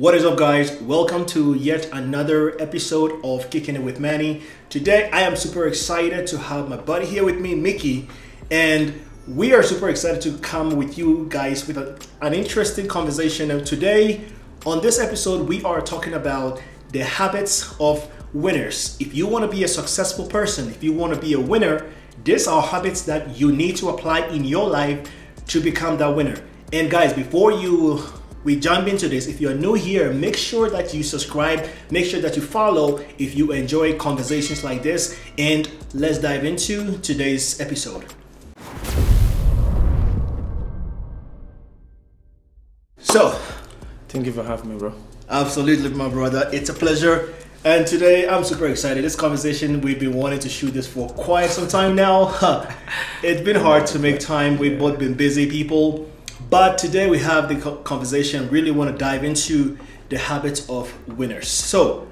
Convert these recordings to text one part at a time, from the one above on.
What is up, guys? Welcome to yet another episode of Kicking It with Manny. Today I am super excited to have my buddy here with me, Mickey, and we are super excited to come with you guys with an interesting conversation. And today on this episode we are talking about the habits of winners. If you want to be a successful person, if you want to be a winner, these are habits that you need to apply in your life to become that winner. And guys, before we jump into this, if you're new here, make sure that you subscribe, make sure that you follow if you enjoy conversations like this, and let's dive into today's episode. So, thank you for having me, bro. Absolutely, my brother. It's a pleasure. And today I'm super excited. This conversation, we've been wanting to shoot this for quite some time now. It's been hard to make time. We've both been busy people. But today we have the conversation. Really want to dive into the habits of winners. So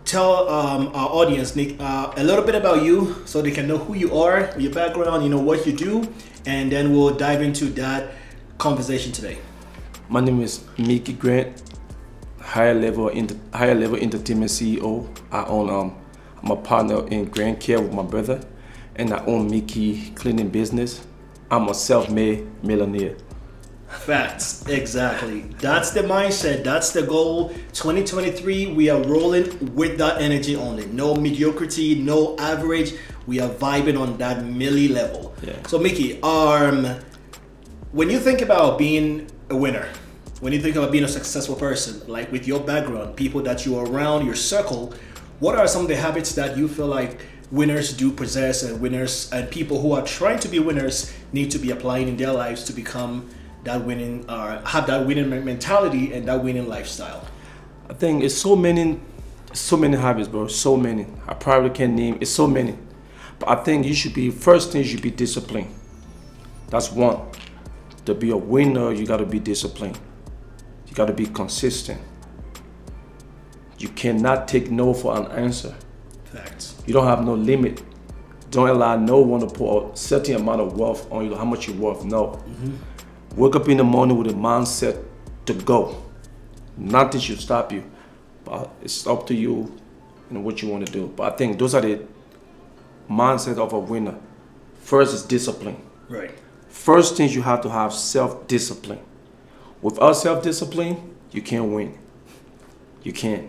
tell our audience, Nick, a little bit about you so they can know who you are, your background, what you do, and then we'll dive into that conversation today. My name is Mickey Grant, higher level entertainment CEO. I'm a partner in Grand Care with my brother, and I own Mickey Cleaning Business. I'm a self-made millionaire. Facts, exactly. That's the mindset, that's the goal. 2023, we are rolling with that energy only. No mediocrity, no average. We are vibing on that milli level. Yeah. So Mickey, when you think about being a winner, when you think about being a successful person, like with your background, people that you are around, your circle, what are some of the habits that you feel like winners do possess, and winners and people who are trying to be winners need to be applying in their lives to become that winning, have that winning mentality and that winning lifestyle? I think it's so many habits, bro. So many. I probably can't name. It's so many. But I think first thing you should be disciplined. That's one. To be a winner, you got to be disciplined. You got to be consistent. You cannot take no for an answer. Facts. You don't have no limit. Don't allow no one to put a certain amount of wealth on you, how much you're worth. No. Wake up in the morning with a mindset to go. Nothing should stop you. But it's up to you and what you want to do. But I think those are the mindset of a winner. First is discipline. Right. First thing you have to have self-discipline. Without self-discipline, you can't win. You can't.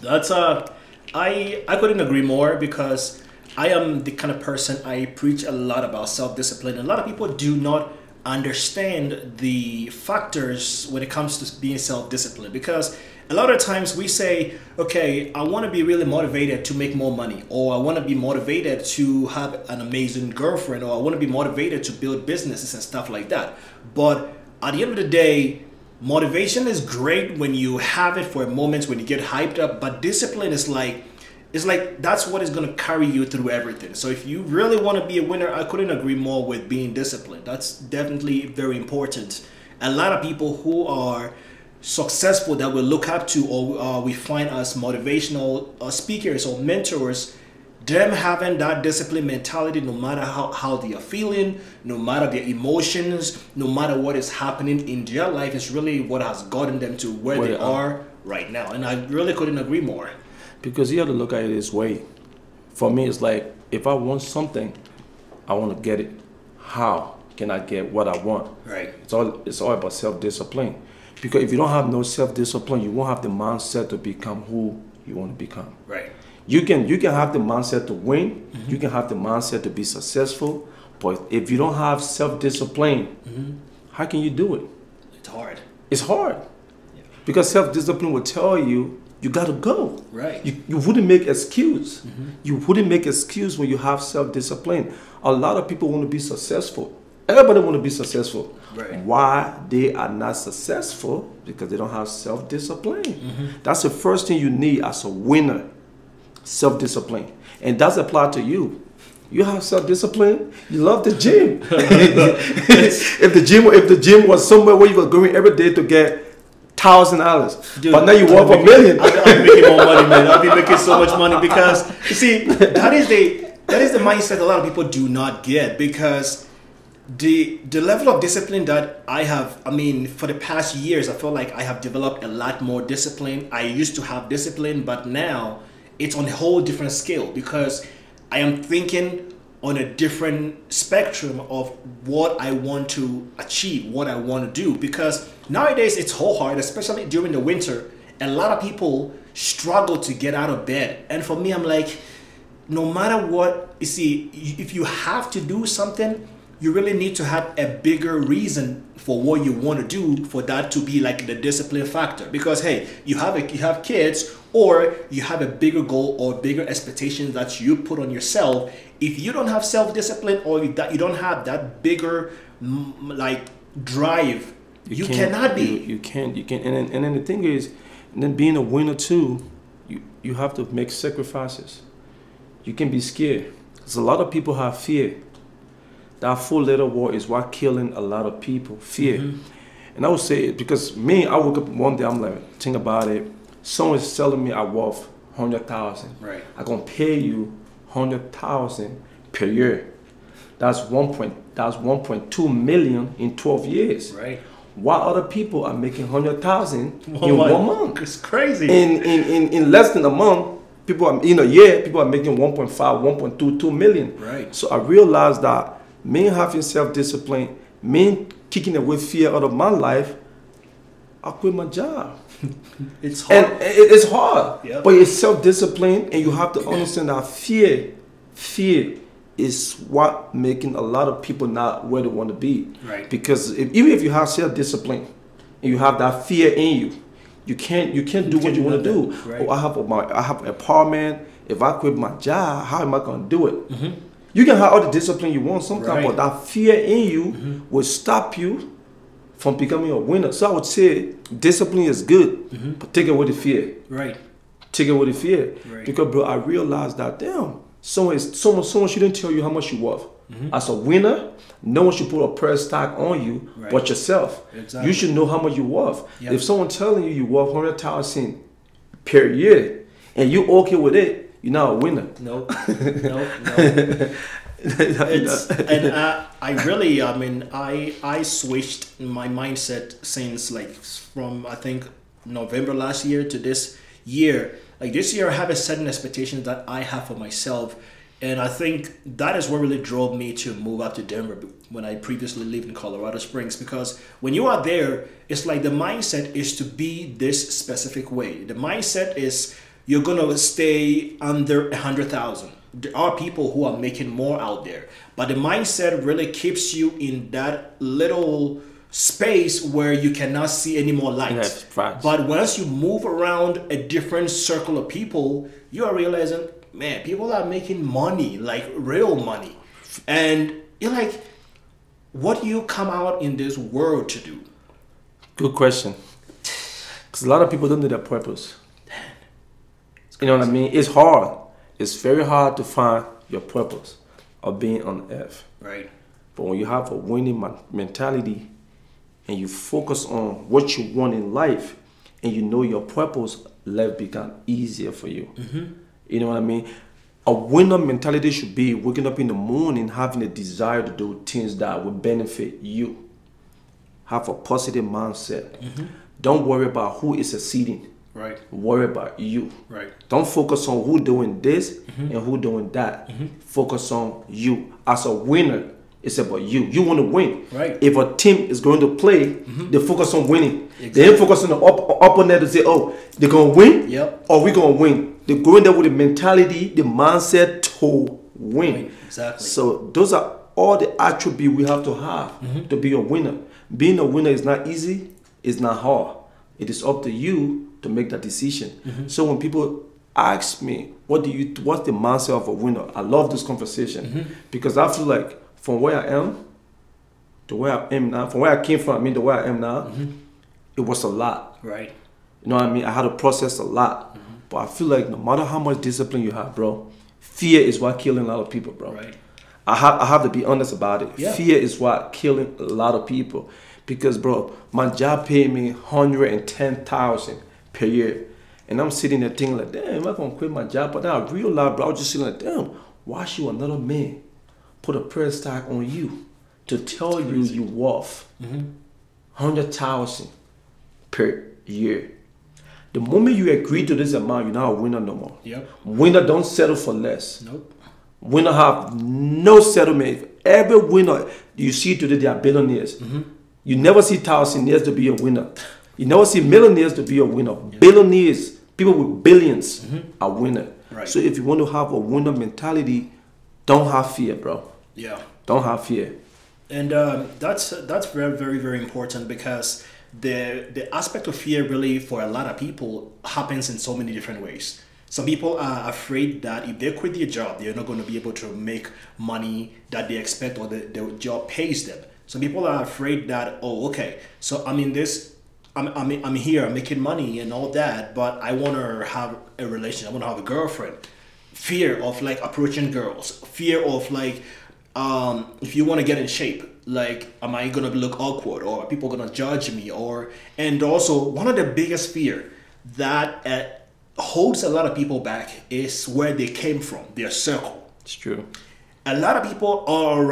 That's I couldn't agree more, because I am the kind of person, I preach a lot about self-discipline. A lot of people do not understand the factors when it comes to being self-disciplined, because a lot of times we say, okay, I want to be really motivated to make more money, or I want to be motivated to have an amazing girlfriend, or I want to be motivated to build businesses and stuff like that. But at the end of the day, motivation is great when you have it for moments, when you get hyped up, but discipline is like that's what is going to carry you through everything. So if you really want to be a winner, I couldn't agree more with being disciplined. That's definitely very important. A lot of people who are successful that we look up to, or we find as motivational speakers or mentors, them having that discipline mentality, no matter how they are feeling, no matter their emotions, no matter what is happening in their life, is really what has gotten them to where they are right now. And I really couldn't agree more. Because you have to look at it this way. For me, it's like, if I want something, I want to get it. How can I get what I want? Right. It's all about self-discipline. Because if you don't have no self-discipline, you won't have the mindset to become who you want to become. Right. You can have the mindset to win. You can have the mindset to be successful. But if you don't have self-discipline, how can you do it? It's hard. It's hard. Yeah. Because self-discipline will tell you got to go. Right. You wouldn't make excuse. You wouldn't make excuse when you have self-discipline. A lot of people want to be successful. Everybody want to be successful. Right. Why they are not successful? Because they don't have self-discipline. That's the first thing you need as a winner. Self-discipline. And that's applied to you. You have self-discipline. You love the gym. if the gym was somewhere where you were going every day to get $1,000, but now you want $1 million. I'll be making more money, man. I'll be making so much money, because you see, that is the mindset a lot of people do not get, because The level of discipline that I have, I mean, for the past years, I feel like I have developed a lot more discipline. I used to have discipline, but now it's on a whole different scale because I am thinking on a different spectrum of what I want to achieve, what I want to do. Because nowadays it's so hard, especially during the winter. A lot of people struggle to get out of bed. And for me, I'm like, no matter what, you see, if you have to do something, you really need to have a bigger reason for what you want to do for that to be like the discipline factor. Because hey, you have kids, or you have a bigger goal or bigger expectations that you put on yourself. If you don't have self-discipline, or you don't have that bigger like drive, you cannot be. You can't. And then the thing is, and then being a winner too, you have to make sacrifices. You can be scared because a lot of people have fear. That 4-letter word is what killing a lot of people. Fear. And I would say, because me, I woke up one day, I'm like, think about it. Someone's telling me I'm worth 100,000. Right. I'm gonna pay you 100,000 per year. That's 1.2 million in 12 years. Right. While other people are making 100,000 in 1 month. It's crazy. In less than a month, people are, in a year, people are making 1.5, 1.2 million. Right. So I realized that me having self-discipline, me kicking away fear out of my life, I quit my job. It's hard. And it's hard. Yep. But it's self-discipline, and you have to understand that fear is what making a lot of people not where they want to be. Right. Because even if you have self-discipline and you have that fear in you, you can't do what you want to do. Right. Oh, I have empowerment. If I quit my job, how am I going to do it? You can have all the discipline you want sometimes, but that fear in you will stop you from becoming a winner. So I would say discipline is good, but take away the fear. Right. Take away the fear. Right. Because, bro, I realized that, damn, someone shouldn't tell you how much you're worth. As a winner, no one should put a price tag on you but yourself. Exactly. You should know how much you're worth. Yep. If someone telling you you're worth 100,000 per year and you're okay with it, you're not a winner. No. I really, I mean, I switched my mindset since like from I think November last year to this year. Like this year, I have a certain expectation that I have for myself, and I think that is what really drove me to move up to Denver when I previously lived in Colorado Springs. Because when you are there, it's like the mindset is to be this specific way. The mindset is you're gonna stay under 100,000. There are people who are making more out there, but the mindset really keeps you in that little space where you cannot see any more light. Yes, right. But once you move around a different circle of people, you are realizing, man, people are making money, like real money. And you're like, what do you come out in this world to do? Good question. Because a lot of people don't know their purpose. You know what I mean? It's hard. It's very hard to find your purpose of being on earth. Right. But when you have a winning mentality and you focus on what you want in life and you know your purpose, life becomes easier for you. You know what I mean? A winner mentality should be waking up in the morning having a desire to do things that will benefit you. Have a positive mindset. Don't worry about who is succeeding. Right. Worry about you. Right. Don't focus on who doing this and who doing that. Focus on you. As a winner, it's about you. You want to win. Right. If a team is going to play, they focus on winning. Exactly. They don't focus on the opponent to say, oh, they're going to win Yep. or we're going to win. They're going there with the mentality, the mindset to win. Exactly. So those are all the attributes we have to have to be a winner. Being a winner is not easy. It's not hard. It is up to you to make that decision. So when people ask me, what's the mindset of a winner? I love this conversation because I feel like from where I am to where I am now, from where I came from, to where I am now, it was a lot. Right. You know what I mean? I had to process a lot. But I feel like no matter how much discipline you have, bro, fear is what killing a lot of people, bro. Right. I have to be honest about it. Yeah. Fear is what killing a lot of people. Because, bro, my job paid me $110,000 per year. And I'm sitting there thinking like, damn, am I going to quit my job? But then I realized, bro, I was just sitting like, damn, why should another man put a price tag on you? to tell you you're worth 100,000 per year. The moment you agree to this amount, you're not a winner no more. Yep. Winner don't settle for less. Nope. Winner have no settlement. Every winner you see today, they are billionaires. You never see thousandaires to be a winner. You never see millionaires to be a winner. Billionaires, people with billions, are winner. Right. So if you want to have a winner mentality, don't have fear, bro. Yeah. Don't have fear. And that's very, very, very important, because the aspect of fear really for a lot of people happens in so many different ways. Some people are afraid that if they quit their job, they're not going to be able to make money that they expect, or the job pays them. Some people are afraid that, oh, okay, so I'm in this, I'm here, I'm making money and all that, but I want to have a relationship, I want to have a girlfriend. Fear of like approaching girls, fear of like, if you want to get in shape, like, am I gonna look awkward, or are people gonna judge me, and also one of the biggest fear that holds a lot of people back is where they came from, their circle. It's true. A lot of people are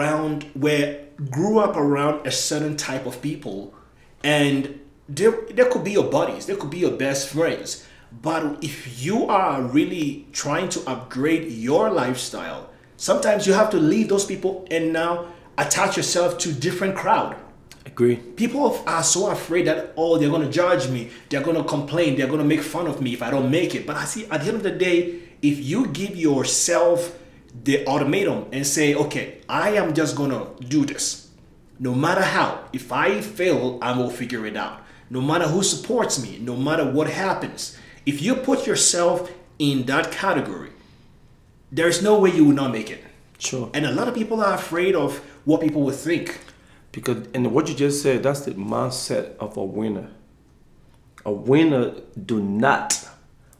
grew up around a certain type of people, and there could be your buddies, there could be your best friends, but if you are really trying to upgrade your lifestyle, sometimes you have to leave those people and now attach yourself to different crowd. Agree. People are so afraid that, oh, they're going to judge me, they're going to complain, they're going to make fun of me if I don't make it. But I see, at the end of the day, if you give yourself the ultimatum and say, okay, I am just going to do this, no matter how. If I fail, I will figure it out. No matter who supports me, no matter what happens. If you put yourself in that category, there's no way you will not make it. Sure. And a lot of people are afraid of what people will think. Because, and what you just said, that's the mindset of a winner. A winner do not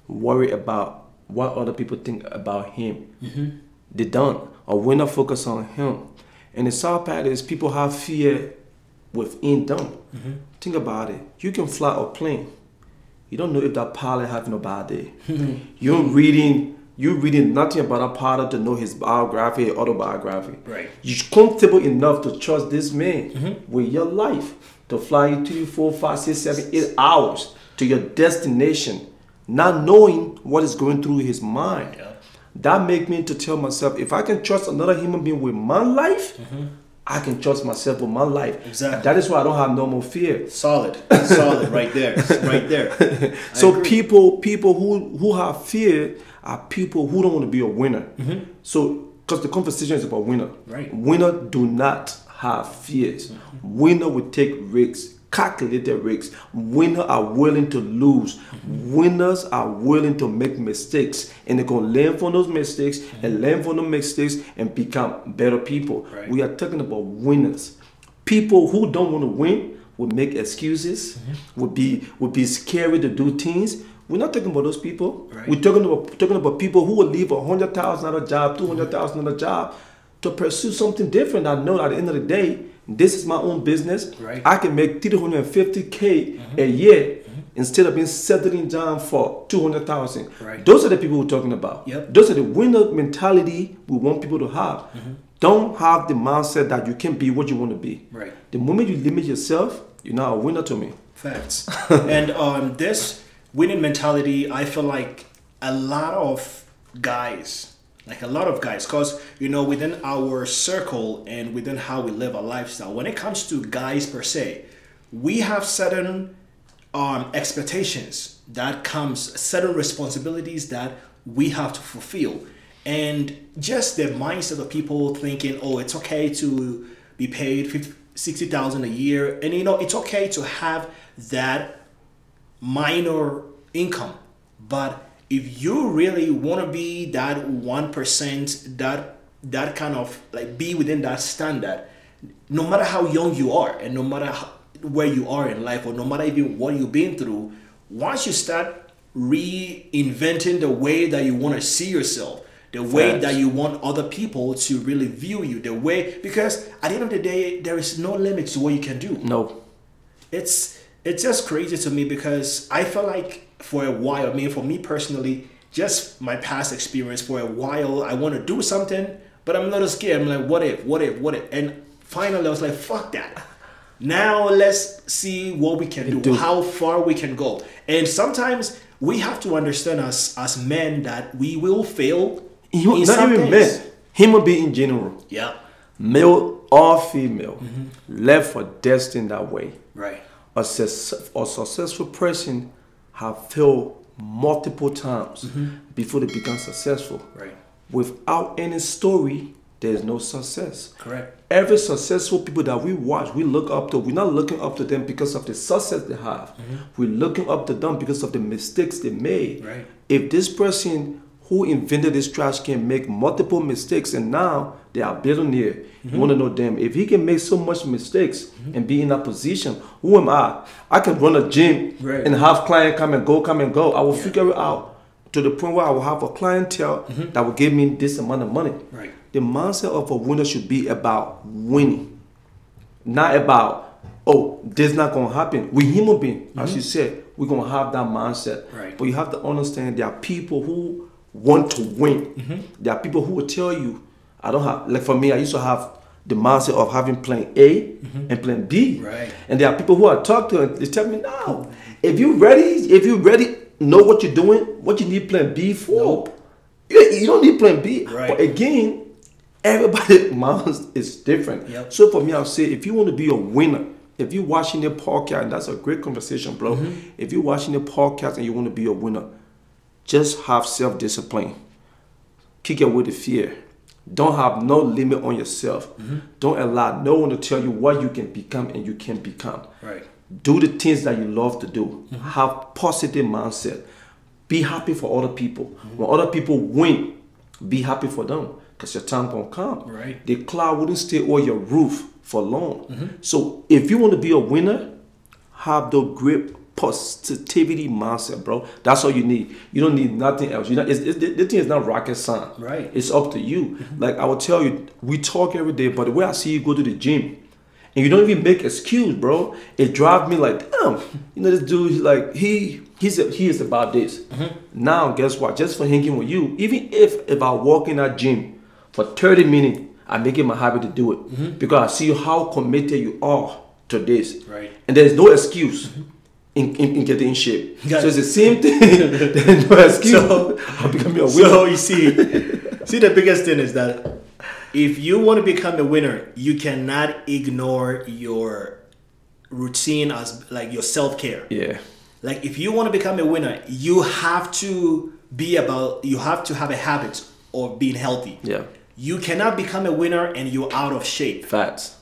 worry about what other people think about him. They don't. A winner focus on him. And the sad part is people have fear within them. Think about it. You can fly a plane. You don't know if that pilot having a bad day. You're reading nothing about a pilot to know his biography or autobiography. Right. You're comfortable enough to trust this man with your life to fly you 3, 4, 5, 6, 7, 8 hours to your destination, not knowing what is going through his mind. Yeah. That make me to tell myself, if I can trust another human being with my life, I can trust myself with my life. Exactly. That is why I don't have no more fear. Solid right there, right there. So people who have fear are people who don't want to be a winner. So, because the conversation is about winner. Right. Winner do not have fears. Winner will take risks, calculated risks. Winners are willing to lose. Winners are willing to make mistakes, and they're going to learn from those mistakes and learn from the mistakes and become better people. Right. We are talking about winners. People who don't want to win will make excuses, will be scary to do things. We're not talking about those people. Right. We're talking about people who will leave $100,000 job, $200,000 job to pursue something different. I know at the end of the day, this is my own business. Right. I can make $350K a year instead of being settling down for $200,000. Right. Those are the people we're talking about. Yep. Those are the winner mentality we want people to have. Don't have the mindset that you can be what you want to be. Right. The moment you limit yourself, you're not a winner to me. Facts. And this winning mentality, I feel like a lot of guys, because, within our circle and within how we live our lifestyle, when it comes to guys per se, we have certain expectations that comes, certain responsibilities that we have to fulfill. And just the mindset of people thinking, oh, it's okay to be paid $60,000 a year. And, it's okay to have that minor income. But if you really want to be that 1%, that kind of like be within that standard, no matter how young you are and no matter where you are in life, or no matter even what you've been through, once you start reinventing the way that you want to see yourself, the way that you want other people to really view you, because at the end of the day, there is no limit to what you can do. No. It's just crazy to me, because I feel like for a while, for me personally, just my past experience, for a while, I want to do something, but I'm a little scared. I'm like, what if? And finally I was like, fuck that. Now let's see what we can do, how far we can go. And sometimes we have to understand as men that we will fail. Not even men, human being in general. Yeah. Male or female, left for destined that way. Right. A successful person have failed multiple times before they become successful. Right. Without any story, there is no success. Correct. Every successful people that we watch, we look up to. We're not looking up to them because of the success they have. We're looking up to them because of the mistakes they made. Right. If this person who invented this trash can make multiple mistakes and now they are billionaire, you want to know them. If he can make so much mistakes and be in that position, who am I? I can run a gym and have client come and go. I will figure it out to the point where I will have a clientele that will give me this amount of money. Right. The mindset of a winner should be about winning, not about, oh, this is not going to happen. We human beings, as you said, we're going to have that mindset. Right. But you have to understand there are people who want to win. There are people who will tell you, I don't have, like for me, I used to have the mindset of having plan A and plan B. Right. And there are people who I talk to and they tell me, no, if you're ready, know what you're doing, what you need plan B for. Nope. You don't need plan B. Right. But again, everybody's mind is different. Yep. So for me, I'll say, if you want to be a winner, if you're watching the podcast, and that's a great conversation, bro. If you're watching the podcast and you want to be a winner, just have self-discipline. Kick away the fear. Don't have no limit on yourself. Don't allow no one to tell you what you can become and you can't become. Right. Do the things that you love to do. Have positive mindset. Be happy for other people. When other people win, be happy for them because your time gonna come. Right. The cloud wouldn't stay over your roof for long. So if you want to be a winner, have the great positivity mindset, bro. That's all you need. You don't need nothing else. The thing is not rocket science. Right. It's up to you. Like I will tell you, we talk every day, but the way I see you go to the gym, and you don't even make excuse, bro. It drives me like, damn. This dude, he is about this. Now, guess what? Just for hanging with you, even if I walk in that gym for 30 minutes, I make it my habit to do it because I see how committed you are to this. Right. And there's no excuse. In getting in shape. So it's the same thing. There's no excuse. I'm becoming a winner. So you see the biggest thing is that if you want to become a winner, you cannot ignore your routine as like your self-care. Yeah. Like if you want to become a winner, you have to have a habit of being healthy. Yeah. You cannot become a winner and you're out of shape. Facts.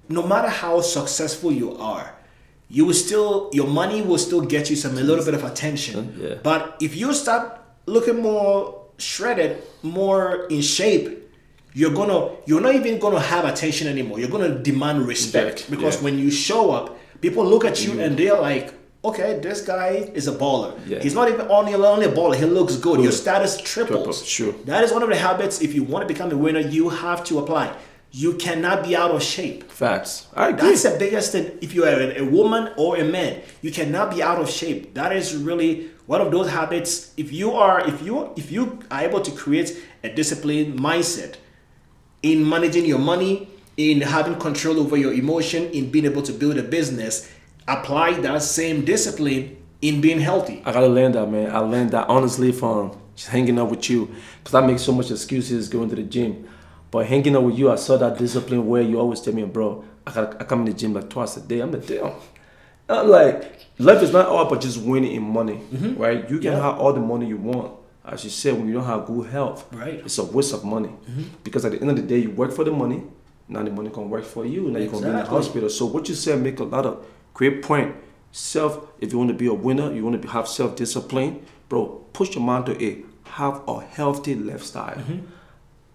No matter how successful you are, your money will still get you a little bit of attention. Yeah. But if you start looking more shredded, more in shape, you're not even gonna have attention anymore. You're gonna demand respect because when you show up, people look at you and they're like, okay, this guy is a baller. Yeah. He's not even only a baller. He looks good. Your status triples. Sure. That is one of the habits. If you want to become a winner, you have to apply. You cannot be out of shape. Facts. I agree. That's the biggest thing. If you are a woman or a man, you cannot be out of shape. That is really one of those habits. If you are able to create a disciplined mindset in managing your money, in having control over your emotion, in being able to build a business, apply that same discipline in being healthy. I gotta learn that, man. I learned that honestly from just hanging out with you, because I make so much excuses going to the gym. But hanging out with you, I saw that discipline where you always tell me, bro, I come in the gym like twice a day. I'm like, damn. I'm like, life is not all about just winning in money, right? You can have all the money you want. As you said, when you don't have good health, right, it's a waste of money. Because at the end of the day, you work for the money. Now the money can work for you. Now you're going to be in the hospital. So what you said make a lot of great point. If you want to be a winner, you want to have self-discipline, bro, push your mind to it. Have a healthy lifestyle.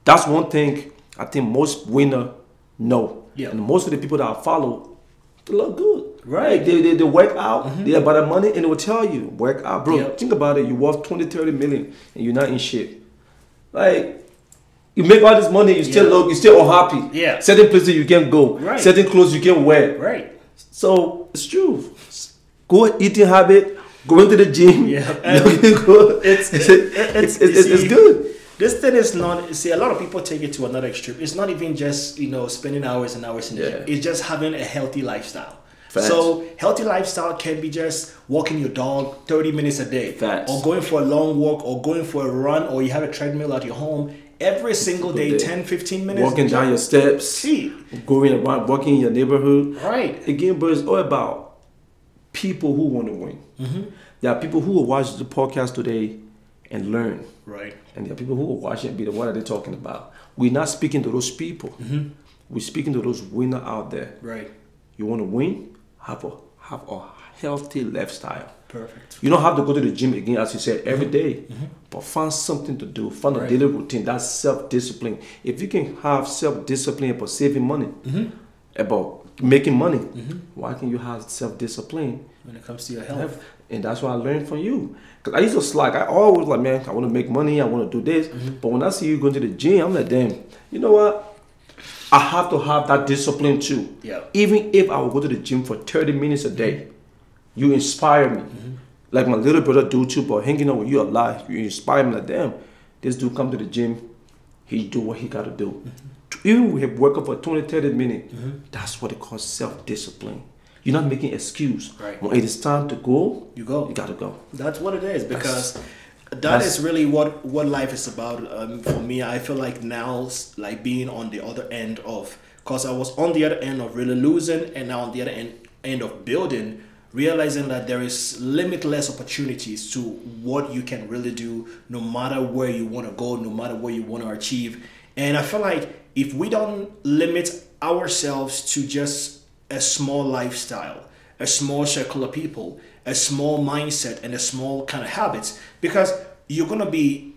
That's one thing I think most winners know. Yeah. And most of the people that I follow, they look good. Right. Like they work out, they have about the money, and they will tell you, work out. Bro, think about it. You worth 20, 30 million, and you're not in shape. Like, you make all this money, you still unhappy. Yeah. Certain places you can't go. Right. Certain clothes you can't wear. Right. So, it's true. Good eating habit, going to the gym. Yeah. It's good. this thing is not. See, a lot of people take it to another extreme. It's not even just spending hours and hours in the gym. It's just having a healthy lifestyle. Facts. So healthy lifestyle can be just walking your dog 30 minutes a day, Facts. or going for a long walk, or going for a run, or you have a treadmill at your home every single day, 10, 15 minutes. Walking down your steps, See. going around, walking in your neighborhood. Right. Again, but it's all about people who want to win. There are people who will watch the podcast today and learn. Right. And there are people who will watch it and be what are they talking about? We're not speaking to those people. We're speaking to those winners out there. Right. You want to win? Have a healthy lifestyle. Perfect. You don't have to go to the gym again, as you said, every day. But find something to do. Find a daily routine. That's self-discipline. If you can have self-discipline about saving money, about making money, why can't you have self-discipline when it comes to your health? And that's what I learned from you. Because I used to slack. I always like, man, I want to make money. I want to do this. But when I see you going to the gym, I'm like, damn, you know what? I have to have that discipline too. Yeah. Even if I will go to the gym for 30 minutes a day, you inspire me. Like my little brother do too, but hanging out with you a lot, you inspire me like, damn, this dude come to the gym, he do what he got to do. Even if we have work up for 20, 30 minutes, that's what it calls self-discipline. You're not making excuse. Right. When it is time to go, You go. you got to go. That's what it is, because that is really what life is about. For me, I feel like now, like being on the other end of, because I was on the other end of really losing, and now on the other end of building, realizing that there is limitless opportunities to what you can really do, no matter where you want to go, no matter what you want to achieve. And I feel like if we don't limit ourselves to just a small lifestyle, a small circle of people, a small mindset, and a small kind of habits, because you're going to be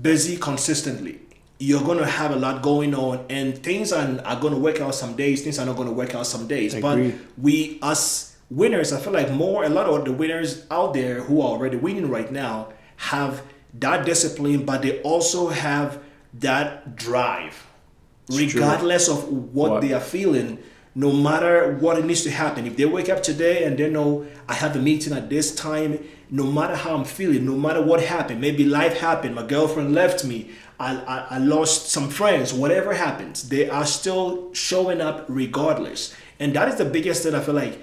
busy consistently. You're going to have a lot going on, and things are going to work out some days, things are not going to work out some days. But we, as winners, I feel like a lot of the winners out there who are already winning right now have that discipline, but they also have that drive, regardless of what they are feeling. No matter what it needs to happen, if they wake up today and they know I have a meeting at this time, no matter how I'm feeling, no matter what happened, maybe life happened, my girlfriend left me, I lost some friends, whatever happens, they are still showing up regardless. And that is the biggest thing I feel like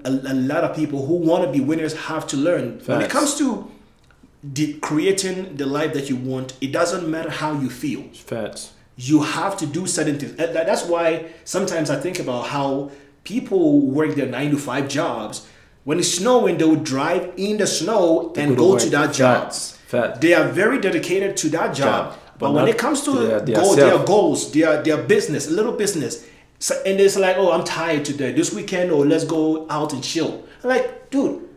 a lot of people who want to be winners have to learn. When it comes to creating the life that you want, it doesn't matter how you feel. Facts. You have to do certain things. That's why sometimes I think about how people work their 9-to-5 jobs. When it's snowing, they will drive in the snow and go to that job. Facts. They are very dedicated to that job. But when it comes to their goals, their business, a little business, so, and it's like, oh, I'm tired today, this weekend, or let's go out and chill. I'm like, dude,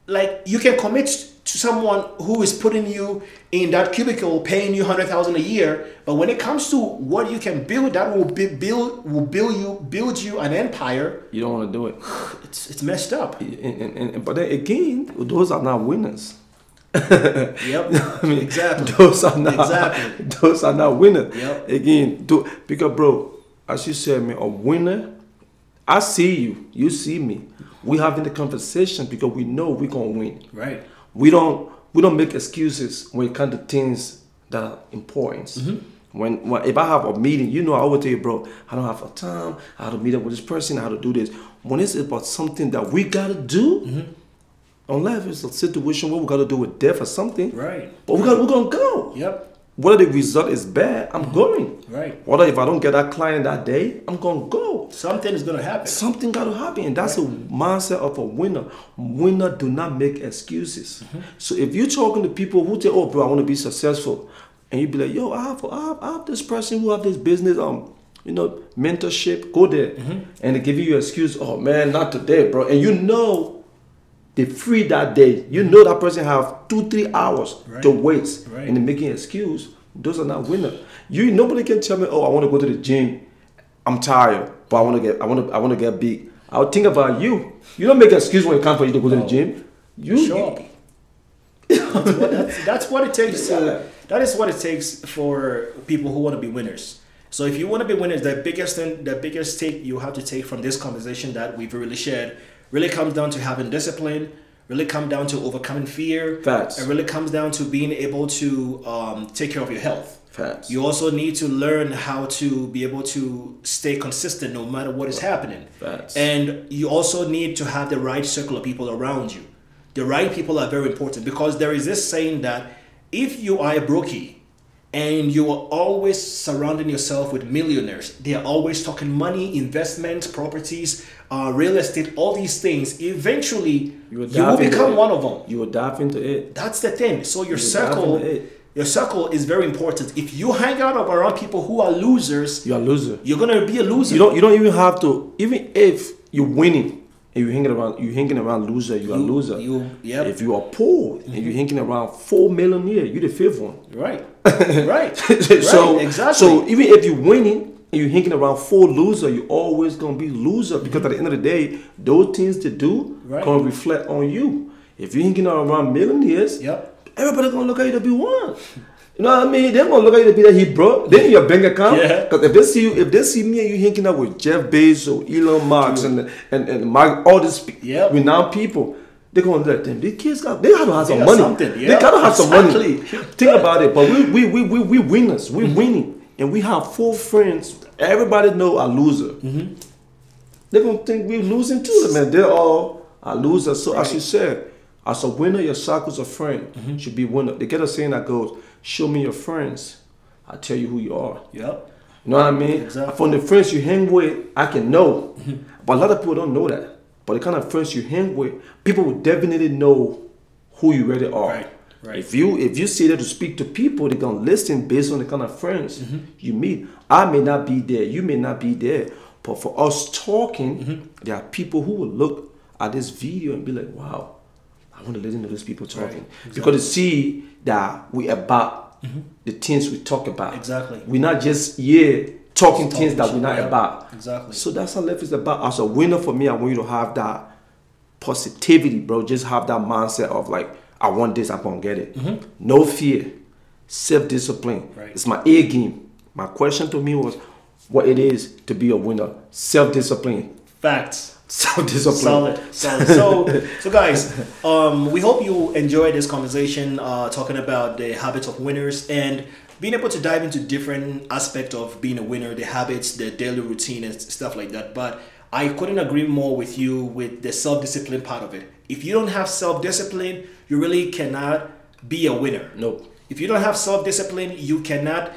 like you can commit to someone who is putting you in that cubicle, paying you $100,000 a year, but when it comes to what you can build, that will build you an empire. You don't want to do it. It's messed up. But then again, those are not winners. Yep. I mean, exactly. Those are not winners. Yep. Again, because bro, as you said, man, a winner. I see you. You see me. We having the conversation because we know we're gonna win. Right. We don't make excuses when it comes to things that are important. When if I have a meeting, I always tell you, bro, I don't have a time. I have to meet up with this person. I have to do this. When it's about something that we gotta do, unless it's a situation where we gotta do with death or something, right? But we're gonna go. Yep. Whether the result is bad, I'm going. Right. Whether if I don't get that client that day, I'm gonna go. Something is gonna happen. Something gotta happen, and that's a mindset of a winner. Winner do not make excuses. So if you're talking to people who say, "Oh, bro, I want to be successful," and you be like, "Yo, I have this person who have this business, mentorship." Go there, and they give you an excuse. "Oh man, not today, bro," and they free that day. That person have 2-3 hours to waste, and they're making an excuse. Those are not winners. Nobody can tell me, "Oh, I want to go to the gym. I'm tired, but I want to get big." I'll think about you. You don't make an excuse when it comes for you to go to the gym. That's what it takes. That is what it takes for people who want to be winners. So if you want to be winners, the biggest take you have to take from this conversation that we've really shared really comes down to having discipline, really come down to overcoming fear. Facts. It really comes down to being able to take care of your health. Facts. You also need to learn how to be able to stay consistent no matter what is happening. Facts. And you also need to have the right circle of people around you. The right people are very important, because there is this saying that if you are a brokey and you are always surrounding yourself with millionaires, they are always talking money, investments, properties, real estate, all these things, eventually you will become one of them. You will dive into it. That's the thing. So your circle is very important. If you hang out around people who are losers, you're a loser. You're gonna be a loser. You don't even have to, even if you're winning and you're hanging around loser, you're a loser. If you are poor and you're hanging around 4 million a year, you're the fifth one. Right. Right. So exactly. So even if you're winning and you're hanging around 4 loser, you're always gonna be loser, because at the end of the day, those things to do gonna reflect on you. If you're hanging around millionaires, everybody's gonna look at you to be one. You know what I mean? They're gonna look at you to be that he broke. Then your bank account. Because if they see me and you hanging out with Jeff Bezos, Elon Musk, and Mark, all these renowned people, they're gonna let them. These kids they gotta have some money. They gotta have some money. Think about it. But we winners. We're winning, and we have 4 friends. Everybody know a loser. They're gonna think we're losing too, man. They're all a loser. So as you said, as a winner, your circle's a friend should be winner. They get a saying that goes, "Show me your friends, I'll tell you who you are." Yep. You know what I mean? Exactly. From the friends you hang with, I can know. But a lot of people don't know that. But the kind of friends you hang with, people will definitely know who you really are. Right. If you sit there to speak to people, they're gonna listen based on the kind of friends you meet. I may not be there, you may not be there, but for us talking, there are people who will look at this video and be like, "Wow, I want to listen to these people talking." Because they see that we about the things we talk about. Exactly. We're not just talking things that we're not about. Exactly. So that's what life is about. As a winner, for me, I want you to have that positivity, bro. Just have that mindset of like, I want this, I'm gonna get it. No fear, self-discipline. It's my A game. My question to me was what it is to be a winner. Self-discipline. Facts. Self-discipline. Solid. So guys, we hope you enjoyed this conversation talking about the habits of winners and being able to dive into different aspects of being a winner, the habits, the daily routine and stuff like that. But I couldn't agree more with you with the self-discipline part of it. If you don't have self-discipline, you really cannot be a winner. Nope. If you don't have self-discipline, you cannot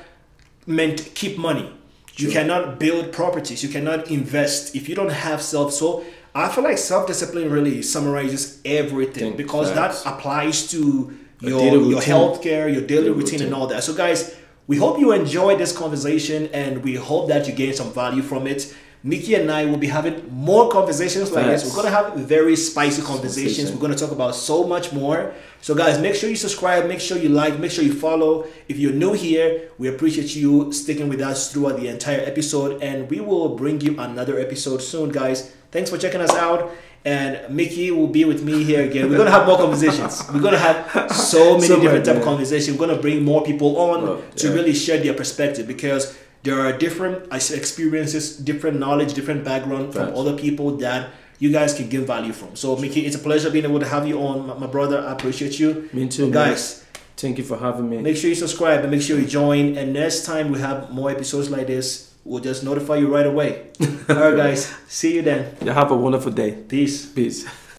keep money. You cannot build properties. You cannot invest if you don't have So I feel like self-discipline really summarizes everything, because that applies to your healthcare, your daily routine and all that. So guys, we hope you enjoyed this conversation and we hope that you gain some value from it. Mickey and I will be having more conversations like this. We're going to have very spicy conversations. We're going to talk about so much more. So guys, make sure you subscribe, make sure you like, make sure you follow. If you're new here, we appreciate you sticking with us throughout the entire episode, and we will bring you another episode soon, guys. Thanks for checking us out. And Mickey will be with me here again. We're going to have more conversations. We're going to have so many different type of conversations. We're going to bring more people on to really share their perspective, because there are different experiences, different knowledge, different background from other people that you guys can get value from. So, Mickey, it's a pleasure being able to have you on, my brother. I appreciate you. Me too, guys. Thank you for having me. Make sure you subscribe and make sure you join. And next time we have more episodes like this, we'll just notify you right away. All right, guys. See you then. You have a wonderful day. Peace. Peace.